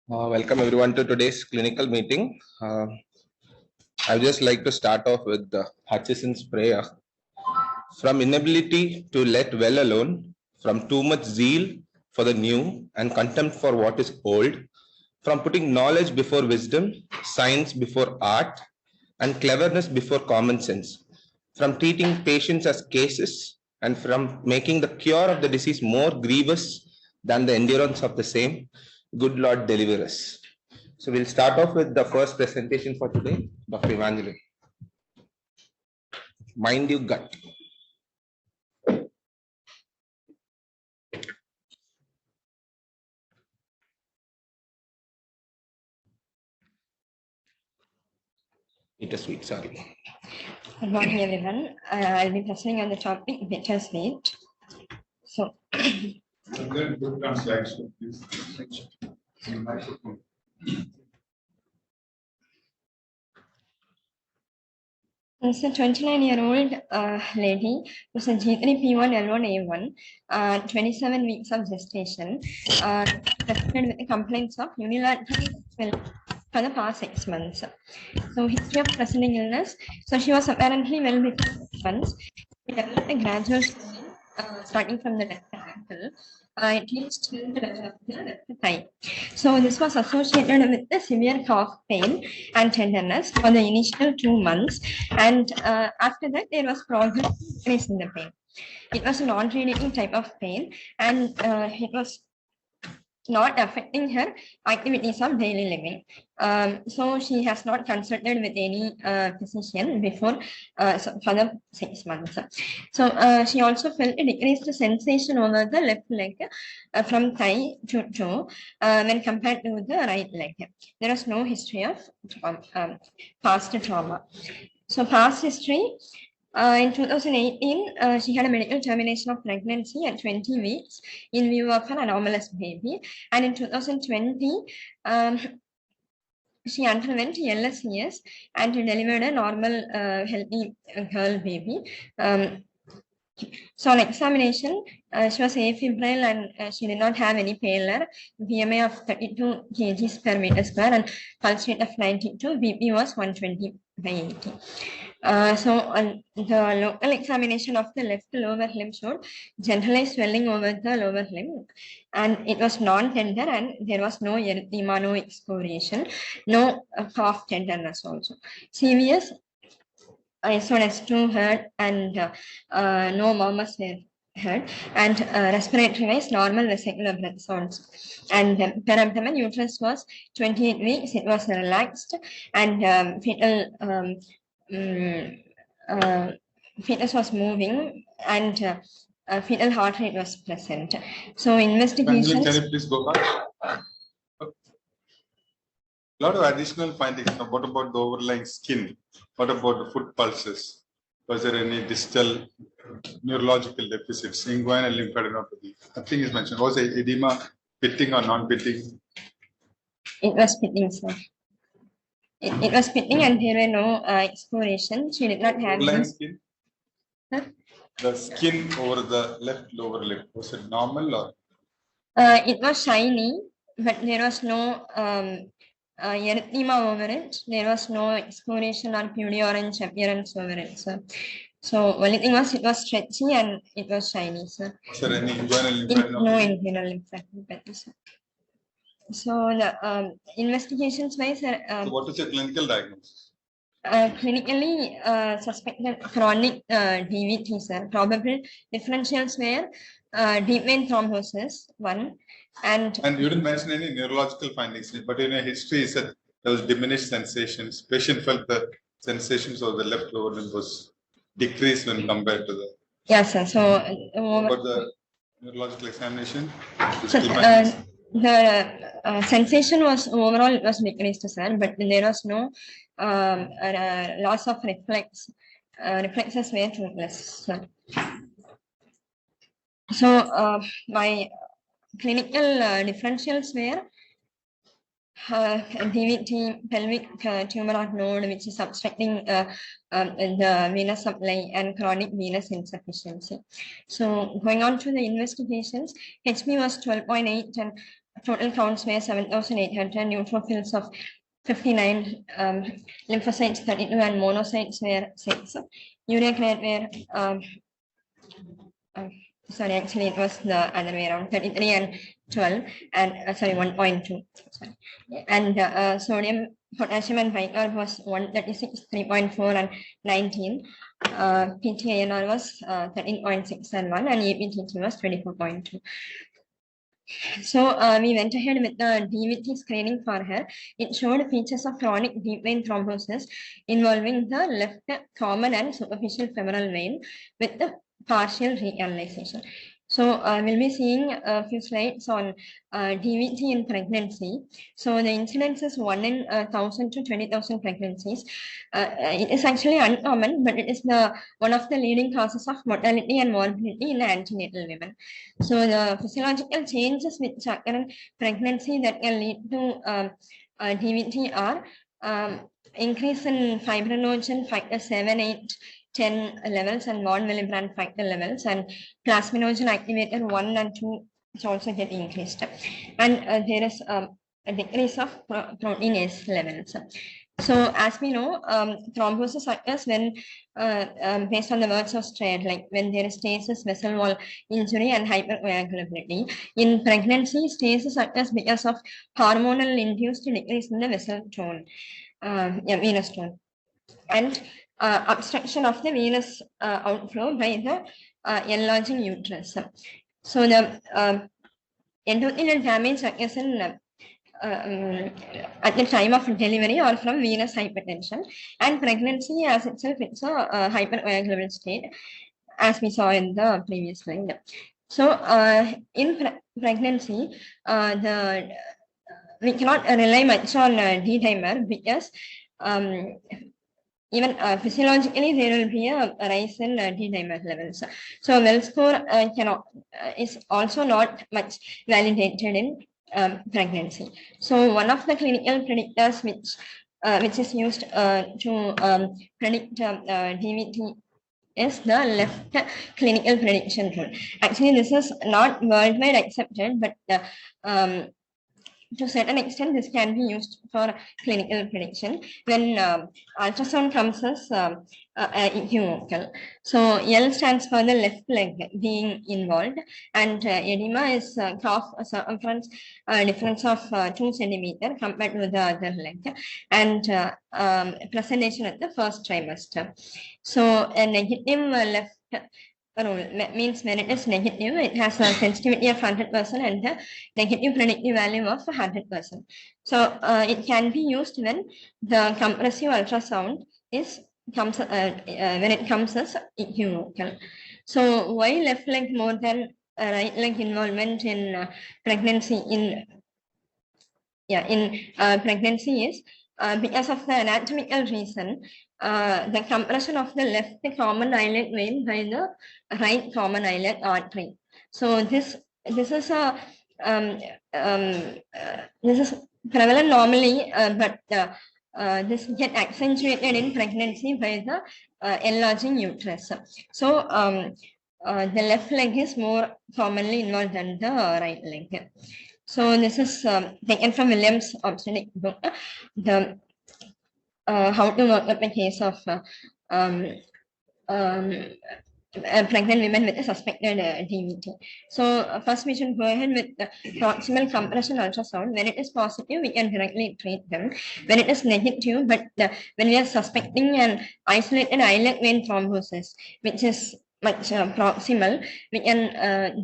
Welcome everyone to today's clinical meeting. I would just like to start off with Hutchison's prayer. From inability to let well alone, from too much zeal for the new and contempt for what is old, from putting knowledge before wisdom, science before art, and cleverness before common sense, from treating patients as cases, and from making the cure of the disease more grievous than the endurance of the same, good Lord, deliver us. So we'll start off with the first presentation for today, Dr. Evangeline. Mind you, gut. Bittersweet, sorry. Good morning, everyone. I'll be presenting on the topic bittersweet. So, it's a 29-year-old lady who's a G3P1L1A1, 27 weeks of gestation, presented with the complaints of unilateral for the past 6 months. So, history of presenting illness. So, she was apparently well before 6 months. She developed a gradual swelling, starting from the left ankle. It reached to the left thigh. So, this was associated with the severe cough pain and tenderness for the initial 2 months. And after that, there was progress in the pain. It was a non-radiating type of pain, and it was not affecting her activities of daily living. So she has not consulted with any physician before for the 6 months. So she also felt a decreased sensation over the left leg from thigh to toe when compared to the right leg. There was no history of past trauma. So past history. In 2018, she had a medical termination of pregnancy at 20 weeks in view of an anomalous baby. And in 2020, she underwent LSCS and delivered a normal, healthy girl baby. So on examination, she was afebrile and she did not have any pallor, BMI of 32 kgs per meter square and pulse rate of 92, BP was 120/80. So the local examination of the left lower limb showed generalized swelling over the lower limb, and it was non-tender, and there was no erythema, no excoriation, no cough tenderness also. CVS S1, S2 heard, and no murmurs were heard, and respiratory wise normal vesicular breath sounds, and per abdomen uterus was 28 weeks, it was relaxed, and fetal fetus was moving, and fetal heart rate was present. So investigations. Can you please go back? A lot of additional findings. Now, what about the overlying skin? What about the foot pulses? Was there any distal neurological deficits? Inguinal lymphadenopathy. Nothing is mentioned. Was it edema pitting or non-pitting? It was pitting, sir. It was pitting, and there were no excoriation. She did not have overlying skin. Huh? The skin over the left lower lip, was it normal or? It was shiny, but there was no erythema over it. There was no excoriation or purely orange appearance over it, sir. So only thing was it was stretchy and it was shiny, sir. Was there any inguinal lymphadenopathy? No inguinal lymphadenopathy, sir. So the investigations wise, so what is your clinical diagnosis? Clinically suspected chronic DVT, sir. Probable differentials were deep vein thrombosis, one, and you didn't mention any neurological findings, but in a history you said there was diminished sensations. Patient felt the sensations of the left lower limb was decreased when compared to the. Yes, sir. So about the neurological examination. So, the sensation was overall, it was decreased, sir, but there was no loss of reflexes were toothless. So my clinical differentials were DVT, pelvic tumor node, which is obstructing the venous supply, and chronic venous insufficiency. So going on to the investigations, HB was 12.8 and total counts were 7,800, neutrophils of 59, lymphocytes 32, and monocytes were 6. Urea create were sorry, actually it was the other way around, 33 and 12, and sorry, 1.2. Sorry. And sodium, potassium, and picar was 136, 3.4, and 19. PTANR was 13.6 and 1, and EPTT was 24.2. So we went ahead with the DVT screening for her. It showed features of chronic deep vein thrombosis involving the left common and superficial femoral vein with the partial recanalization. So we'll be seeing a few slides on DVT in pregnancy. So the incidence is 1 in 1,000 to 20,000 pregnancies. It is actually uncommon, but it is one of the leading causes of mortality and morbidity in antenatal women. So the physiological changes which occur in pregnancy that can lead to DVT are increase in fibrinogen factor 7, 8, 10 levels and von Willebrand factor levels, and plasminogen activator 1 and 2 is also getting increased. And there is a decrease of proteinase levels. So as we know, thrombosis occurs when, based on the words of Strayed, like when there is stasis, vessel wall injury, and hypercoagulability. In pregnancy, stasis occurs because of hormonal induced decrease in the vessel tone, venous tone, and obstruction of the venous outflow by the enlarging uterus. So the endothelial damage occurs in at the time of delivery or from venous hypertension, and pregnancy as itself it's a hypercoagulable state, as we saw in the previous slide. So in pregnancy, we cannot rely much on D-dimer because even physiologically there will be a rise in D-dimer levels. So well score is also not much validated in pregnancy. So one of the clinical predictors which is used to predict DVT is the left clinical prediction rule. Actually, this is not worldwide accepted, but to a certain extent, this can be used for clinical prediction when ultrasound comes as equivocal. So L stands for the left leg being involved, and edema is cough circumference difference of 2 centimeters compared to the other leg, and presentation at the first trimester. So a negative left rule means when it is negative, it has a sensitivity of 100% and a negative predictive value of 100%. So it can be used when the compressive ultrasound comes when it comes as equivocal. So why left leg more than right leg involvement in pregnancy pregnancy is because of the anatomical reason. The compression of the left common eyelid vein by the right common eyelid artery. So this is a this is prevalent normally, but this get accentuated in pregnancy by the enlarging uterus. So the left leg is more commonly involved than the right leg. So this is taken from Williams' obstetric book, the how to work up a case of pregnant women with a suspected DVT. So first we should go ahead with the proximal compression ultrasound. When it is positive, we can directly treat them. When it is negative, but when we are suspecting an isolated eyelid vein thrombosis, which is much proximal, we can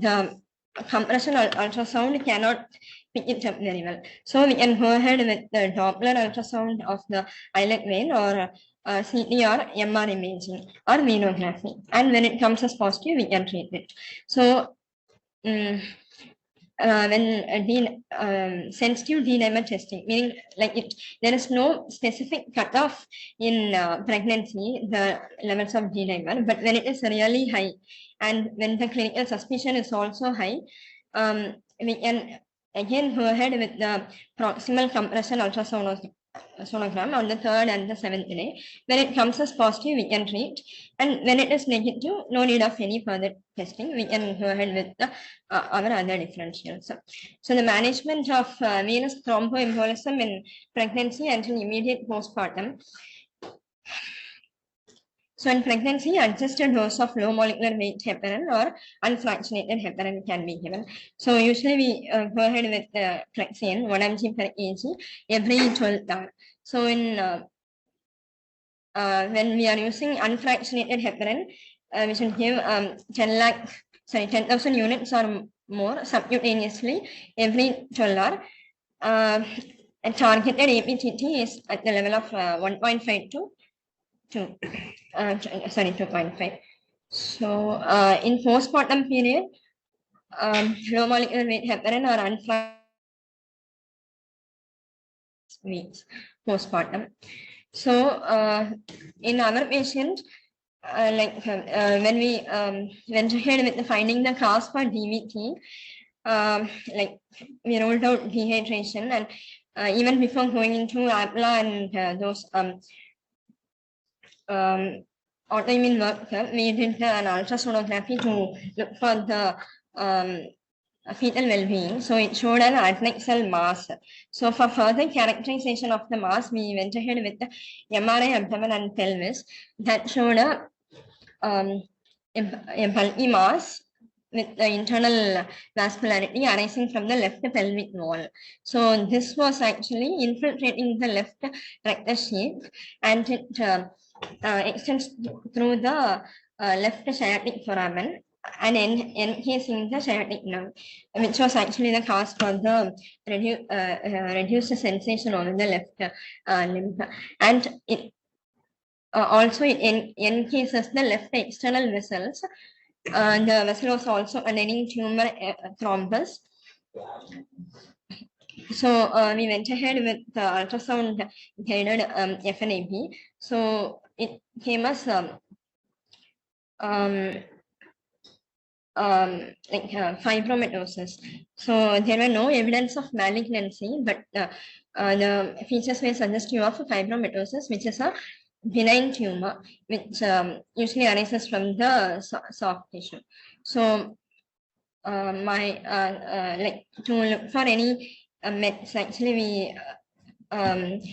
the compression ultrasound cannot pick it up very well. So we can go ahead with the Doppler ultrasound of the eyelid vein, or CT or MR imaging or venography. And when it comes as positive, we can treat it. So sensitive D-dimer testing, meaning like there is no specific cutoff in pregnancy, the levels of D-dimer, but when it is really high and when the clinical suspicion is also high, we can again go ahead with the proximal compression ultrasonogram on the 3rd and the 7th day. When it comes as positive, we can treat, and when it is negative, no need of any further testing. We can go ahead with the, our other differentials. So the management of venous thromboembolism in pregnancy until immediate postpartum. So in pregnancy, adjusted dose of low molecular weight heparin or unfractionated heparin can be given. So usually we go ahead with the Clexane 1 mg per kg every 12 hours. So in when we are using unfractionated heparin, we should give 10,000 units or more subcutaneously every 12 hours. And targeted APTT is at the level of 1.5 to 2.5. So in postpartum period, low molecular weight heparin or unfractionated weeks postpartum. So in our patient, when we went ahead with finding the cause for DVT, like we ruled out dehydration, and even before going into APLA and those autoimmune work, we did an ultrasonography to look for the fetal well-being. So it showed an adnexal mass. So for further characterization of the mass, we went ahead with the MRI abdomen and pelvis that showed a bulky mass with the internal vascularity arising from the left pelvic wall. So this was actually infiltrating the left rectus sheath, and it extends through the left sciatic foramen and encasing the sciatic nerve, which was actually the cause for the reduced sensation over the left limb. And it also it encases the left external vessels. The vessel was also containing tumor thrombus. So we went ahead with the ultrasound guided FNAP. So it came as fibromatosis. So there were no evidence of malignancy, but the features were suggestive of fibromatosis, which is a benign tumor, which usually arises from the soft tissue. So like to look for any meds, actually we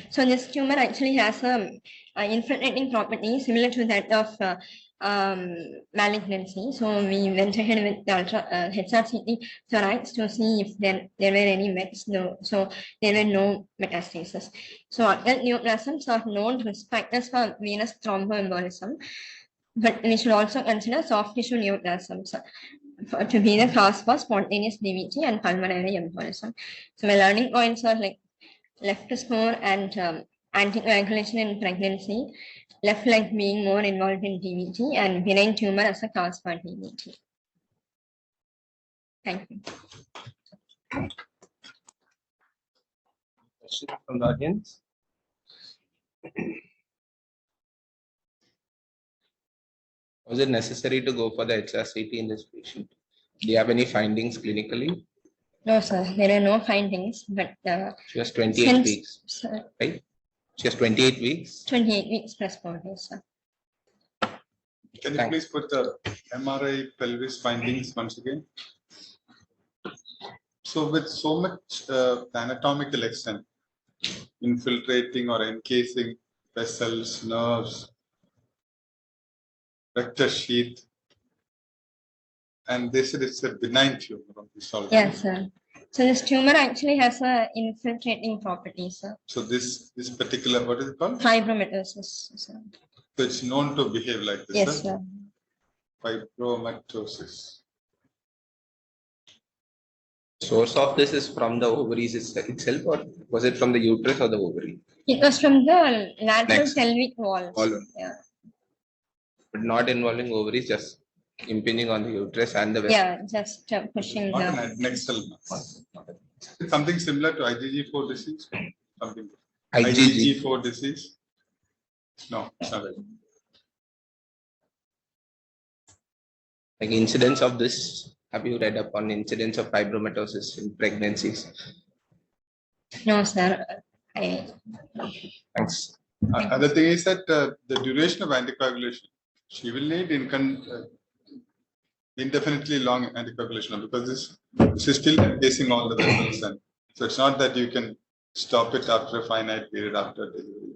so this tumor actually has a infiltrating property similar to that of malignancy. So we went ahead with the HRCT thorax to see if there were any mets. No, so there were no metastases. So occult neoplasms are known risk factors for venous thromboembolism, but we should also consider soft tissue neoplasms to be the cause for spontaneous DVT and pulmonary embolism. So my learning points are like left score and anticoagulation in pregnancy, left leg being more involved in DVT, and benign tumor as a cause for DVT. Thank you. Questions from the audience? Was it necessary to go for the HRCT in this patient? Do you have any findings clinically? No, sir, there are no findings, but she has 28 weeks, right? She has 28 weeks. 28 weeks plus 4 days, sir. Can you please put the MRI pelvis findings once again? So with so much anatomical extent, infiltrating or encasing vessels, nerves, rectus sheath, and they said it's a benign tumor of this already. Yes, sir. So this tumor actually has a infiltrating property, sir. So this particular, what is it called? Fibromatosis, sir. So it's known to behave like this. Yes, sir. Fibromatosis. Source of this is from the ovaries itself, or was it from the uterus or the ovary? It was from the lateral pelvic wall. Wall. Yeah. But not involving ovaries, just impinging on the uterus and the Yeah, just pushing Not the. an nextal. It's something similar to IgG4 disease. Something. IgG. IgG4 disease. No, it's not it. Like incidence of this, have you read up on incidence of fibromatosis in pregnancies? No, sir. Thanks. Other thing is that the duration of anticoagulation, she will need indefinitely long anticoagulation because this is still encasing all the vessels, and so it's not that you can stop it after a finite period after delivery.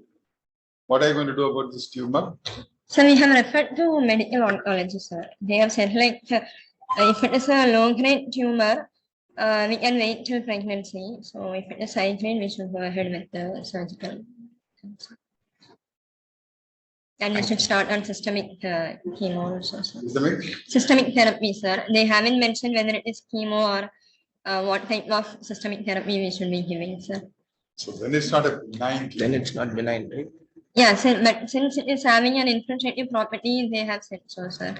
What are you going to do about this tumor? So we have referred to medical oncology, sir. They have said like if it is a low-grade tumor, we can wait till pregnancy. So if it is high-grade, we should go ahead with the surgical. And we should start on systemic chemo also. Sir. Systemic therapy, sir. They haven't mentioned whether it is chemo or what type of systemic therapy we should be giving, sir. So then it's not a benign. Then it's not benign, right? Yeah, but since it is having an infiltrative property, they have said so, sir.